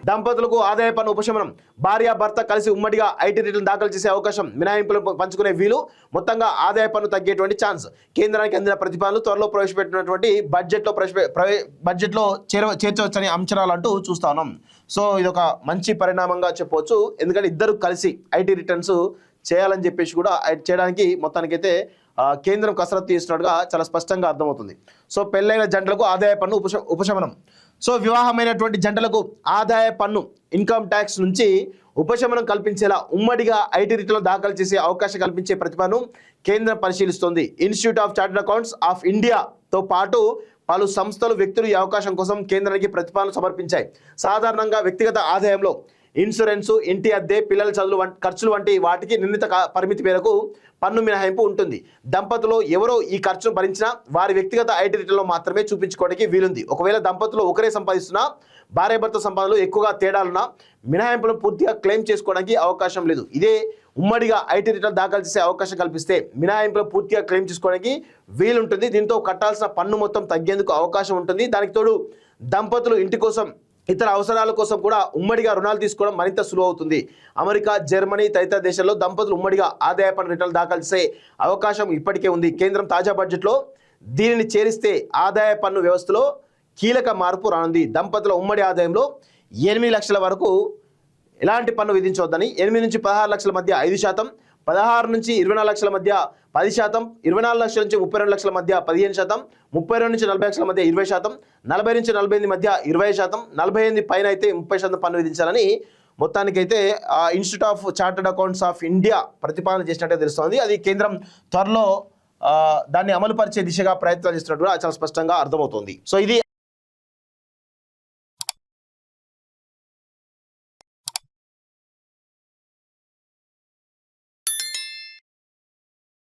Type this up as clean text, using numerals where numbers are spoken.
దంపతులకు ఆదాయ పన్ను ఉపశమనం, భార్య భర్త కలిసి ఉమ్మడిగా ఐటీ రిటర్న్ దాఖలు చేసే అవకాశం, మినహాయింపులు పంచుకునే వీలు, మొత్తంగా ఆదాయ పన్ను తగ్గేటువంటి ఛాన్స్. కేంద్రానికి అందిన ప్రతిపాదనలు త్వరలో ప్రవేశపెట్టినటువంటి బడ్జెట్లో చేర్చవచ్చని అంచనాలు అంటూ చూస్తా ఉన్నాం. సో ఇది ఒక మంచి పరిణామంగా చెప్పవచ్చు. ఎందుకంటే ఇద్దరు కలిసి ఐటీ రిటర్న్స్ చేయాలని చెప్పేసి కూడా చేయడానికి మొత్తానికైతే కేంద్రం కసరత్తు చేస్తున్నట్టుగా చాలా స్పష్టంగా అర్థమవుతుంది. సో పెళ్ళైన జంటలకు ఆదాయ పన్ను ఉపశమనం. సో వివాహమైనటువంటి జంటలకు ఆదాయ పన్ను ఇన్కమ్ ట్యాక్స్ నుంచి ఉపశమనం కల్పించేలా ఉమ్మడిగా ఐటీ రిటర్న్ దాఖలు చేసే అవకాశం కల్పించే ప్రతిపాదనను కేంద్రం పరిశీలిస్తోంది. Institute of chartered accountants of ఇండియాతో పాటు పలు సంస్థలు, వ్యక్తులు ఈ అవకాశం కోసం కేంద్రానికి ప్రతిపాదనలు సమర్పించాయి. సాధారణంగా వ్యక్తిగత ఆదాయంలో ఇన్సూరెన్స్, ఇంటి అద్దె, పిల్లల చదువులు ఖర్చులు వంటి వాటికి నిర్ణీత పరిమితి మేరకు పన్ను మినహాయింపు ఉంటుంది. దంపతులు ఎవరో ఈ ఖర్చును భరించినా వారి వ్యక్తిగత ఐటీ రిటర్న్లో మాత్రమే చూపించుకోవడానికి వీలుంది. ఒకవేళ దంపతులు ఒకరే సంపాదిస్తున్నా, భార్యాభర్త సంపాదనలు ఎక్కువగా తేడాలున్నా మినహాయింపులను పూర్తిగా క్లెయిమ్ చేసుకోవడానికి అవకాశం లేదు. ఇదే ఉమ్మడిగా ఐటీ రిటర్న్ దాఖలు చేసే అవకాశం కల్పిస్తే మినహాయింపులు పూర్తిగా క్లెయిమ్ చేసుకోవడానికి వీలుంటుంది. దీంతో కట్టాల్సిన పన్ను మొత్తం తగ్గేందుకు అవకాశం ఉంటుంది. దానికి తోడు దంపతులు ఇంటి కోసం, ఇతర అవసరాల కోసం కూడా ఉమ్మడిగా రుణాలు తీసుకోవడం మరింత సులువు అవుతుంది. అమెరికా, జర్మనీ తదితర దేశాల్లో దంపతులు ఉమ్మడిగా ఆదాయ పన్ను రిటర్న్ దాఖలు చేసే అవకాశం ఇప్పటికే ఉంది. కేంద్రం తాజా బడ్జెట్లో దీనిని చేరిస్తే ఆదాయ పన్ను వ్యవస్థలో కీలక మార్పు రానుంది. దంపతుల ఉమ్మడి ఆదాయంలో 8 లక్షల వరకు ఎలాంటి పన్ను విధించవద్దని, 8 నుంచి 16 లక్షల మధ్య 5%, 16 నుంచి 24 లక్షల మధ్య 10%, 24 లక్షల నుంచి 32 లక్షల మధ్య 15%, 32 నుంచి 40 లక్షల మధ్య 20%, 40 నుంచి 48 మధ్య 20%, 48 పైన అయితే 30% పన్ను విధించాలని మొత్తానికైతే institute of chartered accountants of India ప్రతిపాదన చేసినట్టే తెలుస్తోంది. అది కేంద్రం త్వరలో దాన్ని అమలు పరిచే దిశగా ప్రయత్నాలు చేస్తున్నట్టుగా చాలా స్పష్టంగా అర్థమవుతోంది. సో ఇది